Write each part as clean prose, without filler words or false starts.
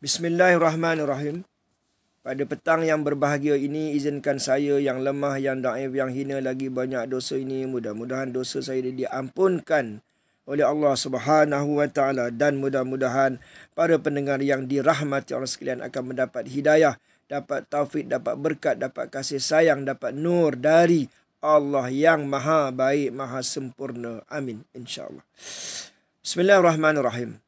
Bismillahirrahmanirrahim. Pada petang yang berbahagia ini, izinkan saya yang lemah, yang daif, yang hina lagi banyak dosa ini, mudah-mudahan dosa saya diampunkan oleh Allah Subhanahu wa taala, dan mudah-mudahan para pendengar yang dirahmati Allah sekalian akan mendapat hidayah, dapat taufik, dapat berkat, dapat kasih sayang, dapat nur dari Allah yang maha baik, maha sempurna. Amin, insya-Allah. Bismillahirrahmanirrahim.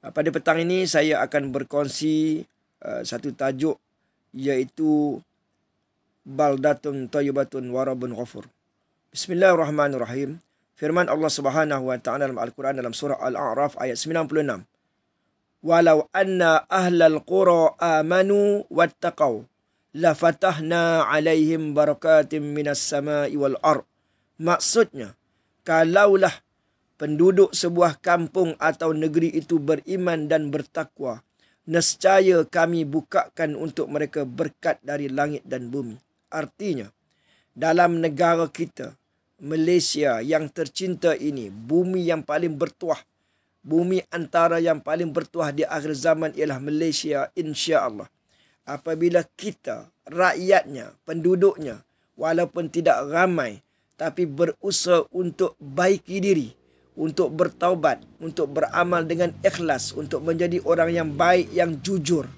Pada petang ini saya akan berkongsi satu tajuk, iaitu baldatun thayyibatun wa rabbun ghafur. Bismillahirrahmanirrahim. Firman Allah Subhanahu wa taala dalam Al-Quran dalam surah Al-A'raf ayat 96. Walau anna ahlal qura amanu wattaqau lafatahna alaihim barakatim minas sama'i wal ard. Maksudnya, kalaulah penduduk sebuah kampung atau negeri itu beriman dan bertakwa, nescaya kami bukakan untuk mereka berkat dari langit dan bumi. Artinya, dalam negara kita, Malaysia yang tercinta ini, bumi yang paling bertuah, bumi antara yang paling bertuah di akhir zaman ialah Malaysia, insya-Allah. Apabila kita, rakyatnya, penduduknya, walaupun tidak ramai, tapi berusaha untuk baiki diri, untuk bertaubat, untuk beramal dengan ikhlas, untuk menjadi orang yang baik, yang jujur,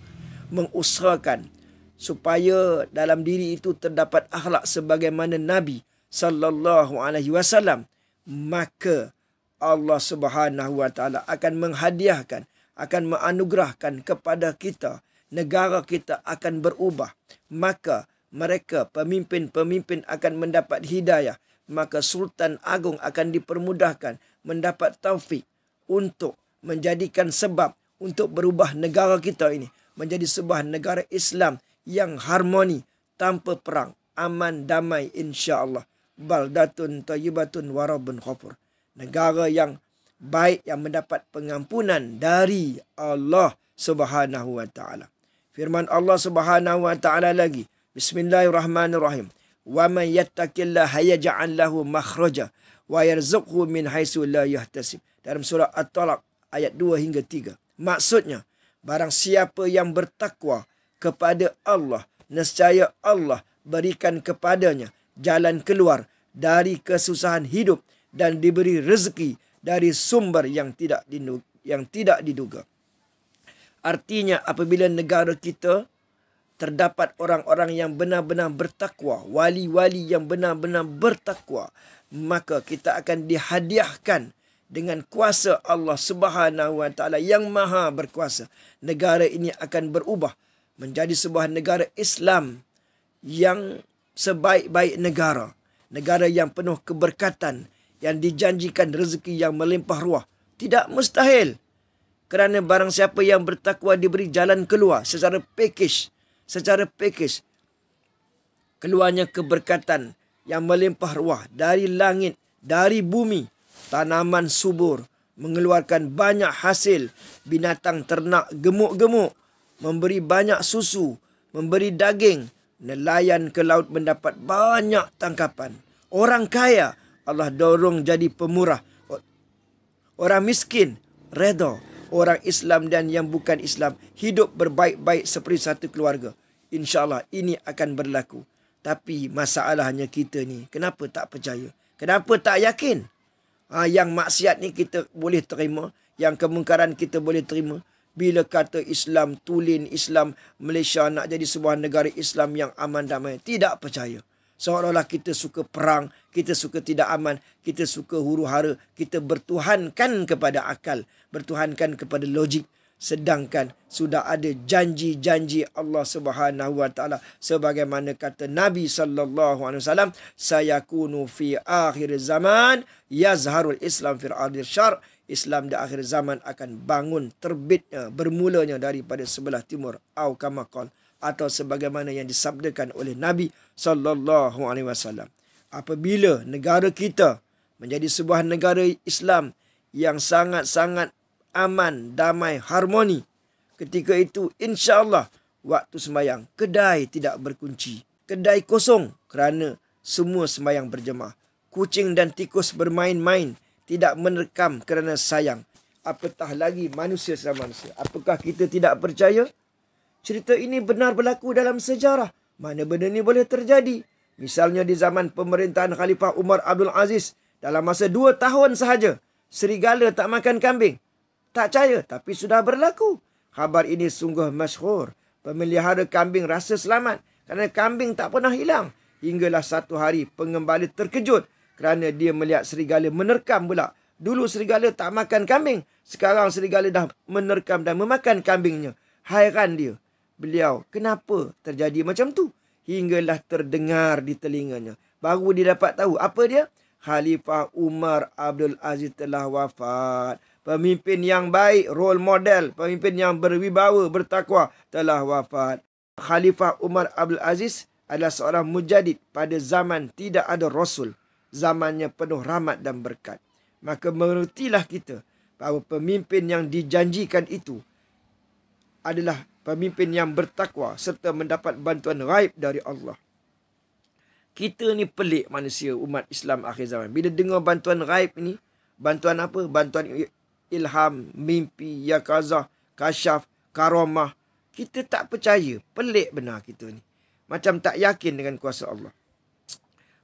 mengusahakan supaya dalam diri itu terdapat akhlak sebagaimana Nabi sallallahu alaihi wasallam, maka Allah Subhanahu wa taala akan menghadiahkan, akan menganugerahkan kepada kita, negara kita akan berubah. Maka mereka, pemimpin-pemimpin akan mendapat hidayah, maka Sultan Agung akan dipermudahkan, mendapat taufik untuk menjadikan sebab untuk berubah negara kita ini menjadi sebuah negara Islam yang harmoni, tanpa perang, aman, damai, insya-Allah. Baldatun thayyibatun wa rabbun ghafur. Negara yang baik, yang mendapat pengampunan dari Allah Subhanahu wa taala. Firman Allah Subhanahu wa taala lagi, Bismillahirrahmanirrahim. Wa man yattaqillaha yaj'al lahu makhraja wa yarzuqhu min haitsu la yahtasib. Dalam surah At-Talaq ayat 2 hingga 3. Maksudnya, barang siapa yang bertakwa kepada Allah, nescaya Allah berikan kepadanya jalan keluar dari kesusahan hidup dan diberi rezeki dari sumber yang tidak diduga. Artinya, apabila negara kita terdapat orang-orang yang benar-benar bertakwa, wali-wali yang benar-benar bertakwa, maka kita akan dihadiahkan dengan kuasa Allah Subhanahu wa taala yang maha berkuasa. Negara ini akan berubah menjadi sebuah negara Islam yang sebaik-baik negara. Negara yang penuh keberkatan, yang dijanjikan rezeki yang melimpah ruah. Tidak mustahil. Kerana barang siapa yang bertakwa diberi jalan keluar secara package, keluarnya keberkatan yang melimpah ruah dari langit, dari bumi, tanaman subur, mengeluarkan banyak hasil, binatang ternak gemuk-gemuk, memberi banyak susu, memberi daging, nelayan ke laut mendapat banyak tangkapan. Orang kaya Allah dorong jadi pemurah, orang miskin redha, orang Islam dan yang bukan Islam hidup berbaik-baik seperti satu keluarga. InsyaAllah ini akan berlaku. Tapi masalahnya kita ni, kenapa tak percaya? Kenapa tak yakin? Yang maksiat ni kita boleh terima, yang kemungkaran kita boleh terima. Bila kata Islam tulen, Islam Malaysia nak jadi sebuah negara Islam yang aman damai, tidak percaya. Seolah-olah kita suka perang, kita suka tidak aman, kita suka huru-hara, kita bertuhankan kepada akal, bertuhankan kepada logik. Sedangkan sudah ada janji-janji Allah Subhanahu wa taala, sebagaimana kata Nabi sallallahu alaihi wasallam, sayakunu fi akhir zaman yazharul Islam fil ardi syar. Islam di akhir zaman akan bangun terbitnya, bermulanya daripada sebelah timur, au kama qala, atau sebagaimana yang disabdakan oleh Nabi sallallahu alaihi wasallam. Apabila negara kita menjadi sebuah negara Islam yang sangat-sangat aman, damai, harmoni, ketika itu insya-Allah waktu sembahyang kedai tidak berkunci, kedai kosong kerana semua sembahyang berjemaah. Kucing dan tikus bermain-main, tidak menerkam kerana sayang. apatah lagi manusia sama manusia. Apakah kita tidak percaya? Cerita ini benar berlaku dalam sejarah. Mana benda ini boleh terjadi? Misalnya di zaman pemerintahan Khalifah Umar Abdul Aziz, dalam masa 2 tahun sahaja, serigala tak makan kambing. Tak percaya, tapi sudah berlaku. Khabar ini sungguh masyhur. Pemelihara kambing rasa selamat kerana kambing tak pernah hilang. Hinggalah satu hari pengembala terkejut kerana dia melihat serigala menerkam pula. Dulu serigala tak makan kambing. Sekarang serigala dah menerkam dan memakan kambingnya. Hairan dia. Beliau, kenapa terjadi macam tu? Hinggalah terdengar di telinganya. Baru dia dapat tahu. Apa dia? Khalifah Umar Abdul Aziz telah wafat. Pemimpin yang baik, role model, pemimpin yang berwibawa, bertakwa telah wafat. Khalifah Umar Abdul Aziz adalah seorang mujadid pada zaman tidak ada Rasul. Zamannya penuh rahmat dan berkat. Maka mengertilah kita bahawa pemimpin yang dijanjikan itu adalah pemimpin yang bertakwa serta mendapat bantuan ghaib dari Allah. Kita ni pelik manusia umat Islam akhir zaman. Bila dengar bantuan ghaib ni, bantuan apa? Bantuan ilham, mimpi, yakazah, kasyaf, karamah. Kita tak percaya. Pelik benar kita ni. Macam tak yakin dengan kuasa Allah.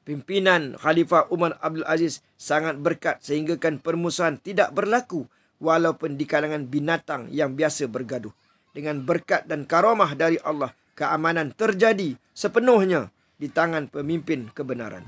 Pimpinan Khalifah Umar Abdul Aziz sangat berkat sehinggakan permusuhan tidak berlaku walaupun di kalangan binatang yang biasa bergaduh. Dengan berkat dan karamah dari Allah, keamanan terjadi sepenuhnya di tangan pemimpin kebenaran.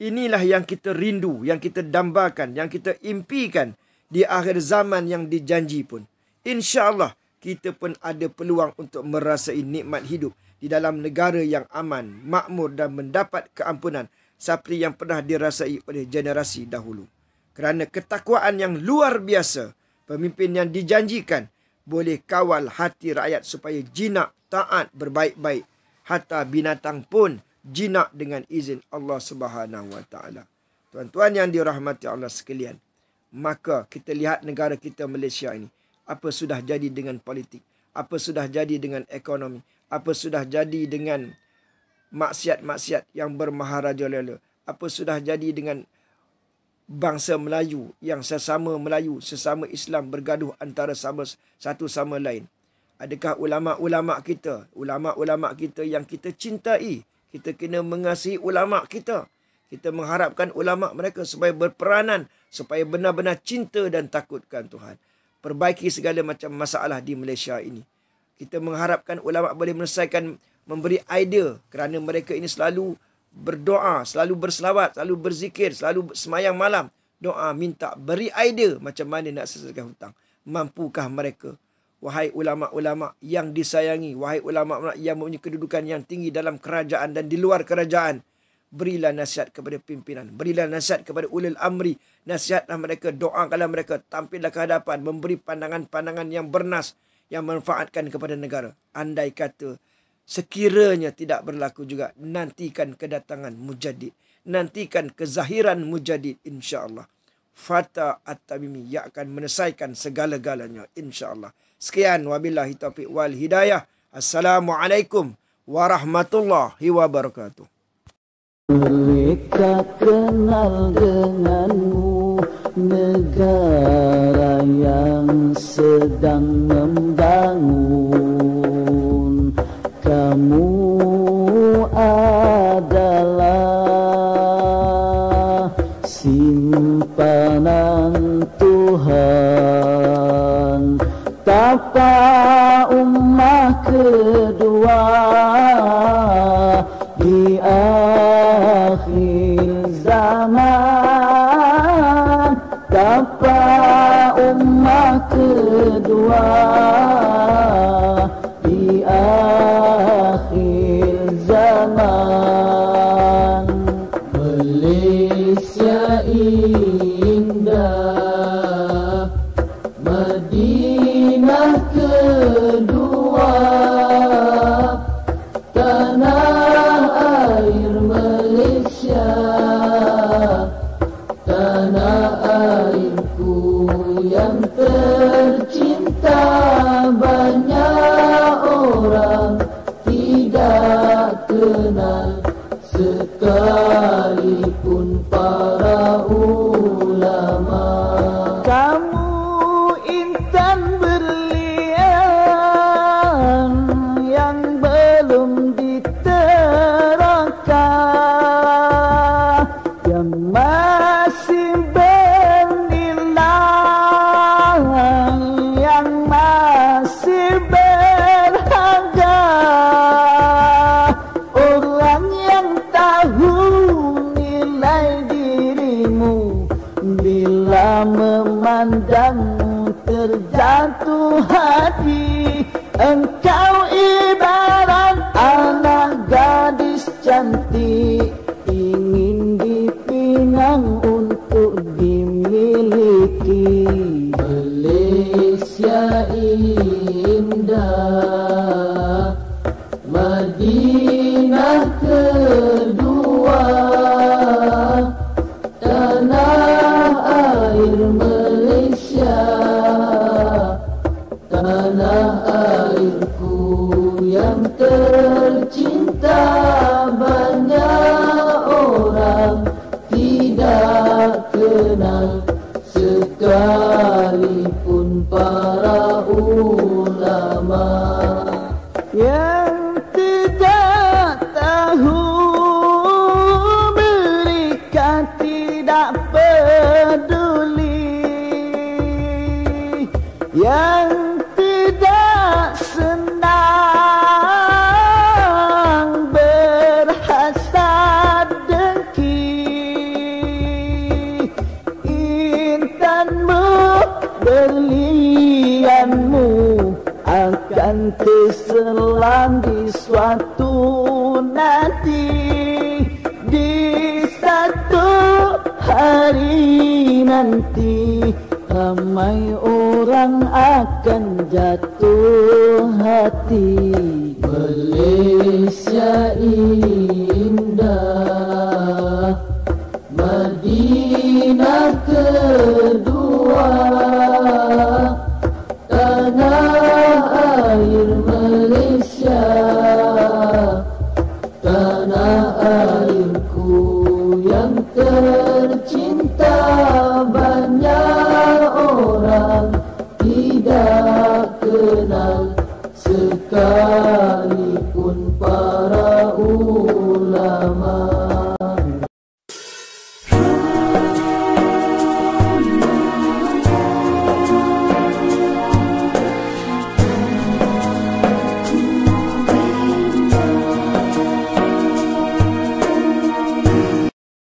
Inilah yang kita rindu, yang kita dambakan, yang kita impikan di akhir zaman yang dijanji pun. InsyaAllah kita pun ada peluang untuk merasai nikmat hidup di dalam negara yang aman, makmur dan mendapat keampunan seperti yang pernah dirasai oleh generasi dahulu. Kerana ketakwaan yang luar biasa, pemimpin yang dijanjikan boleh kawal hati rakyat supaya jinak, taat, berbaik-baik. Hatta binatang pun jinak dengan izin Allah Subhanahu Wa Taala. Tuan-tuan yang dirahmati Allah sekalian, maka kita lihat negara kita Malaysia ini, apa sudah jadi dengan politik, apa sudah jadi dengan ekonomi, apa sudah jadi dengan maksiat-maksiat yang bermaharajalela, apa sudah jadi dengan bangsa Melayu yang sesama Melayu, sesama Islam bergaduh antara satu sama lain. Adakah ulama-ulama kita yang kita cintai, kita kena mengasihi ulama kita. Kita mengharapkan ulama mereka supaya berperanan, supaya benar-benar cinta dan takutkan Tuhan. Perbaiki segala macam masalah di Malaysia ini. Kita mengharapkan ulama boleh menyelesaikan, memberi idea kerana mereka ini selalu berdoa, selalu berselawat, selalu berzikir, selalu semayang malam. Doa, minta, beri idea macam mana nak selesaikan hutang. Mampukah mereka? Wahai ulama-ulama yang disayangi, wahai ulama-ulama yang mempunyai kedudukan yang tinggi dalam kerajaan dan di luar kerajaan, berilah nasihat kepada pimpinan, berilah nasihat kepada ulil amri, nasihatlah mereka, doakanlah mereka, tampillah ke hadapan, memberi pandangan-pandangan yang bernas, yang manfaatkan kepada negara. Andai kata sekiranya tidak berlaku juga, nantikan kedatangan mujadid, nantikan kezahiran mujadid insya-Allah. Fata At-Tamimi yang akan menyelesaikan segala-galanya insya-Allah. Sekian, wabillahi taufiq wal hidayah. Assalamualaikum warahmatullahi wabarakatuh. Mereka kenal denganmu, negara yang sedang membangun. Kamu adalah simpanan Tuhan. Tapa ummah kedua di akhir zaman. Tapa ummah kedua di akhir zaman. Malaysia indah, Madinah kedua, tanah air Malaysia, tanah airku yang tercinta. Banyak orang tidak kenal, sekalipun para ulama. Kamu memandangmu terjatuh hati. Engkau ibarat anak gadis cantik, ingin dipinang untuk dimiliki. Malaysia indah, Madinah kedua, tanah air Malaysia, tanah airku yang tercinta. Banyak orang tidak kenal, sekalipun para ulama yang tidak tahu mereka tidak peduli, yang tidak senang berhasad dengki. Intanmu, berlianmu akan terselam di suatu nanti. Di satu hari nanti ramai orang akan jatuh hati. Malaysia indah, Madinah kedua, tanah air Malaysia, tanah airku yang tercinta. Banyak orang tidak kenal, sekalipun para ulama.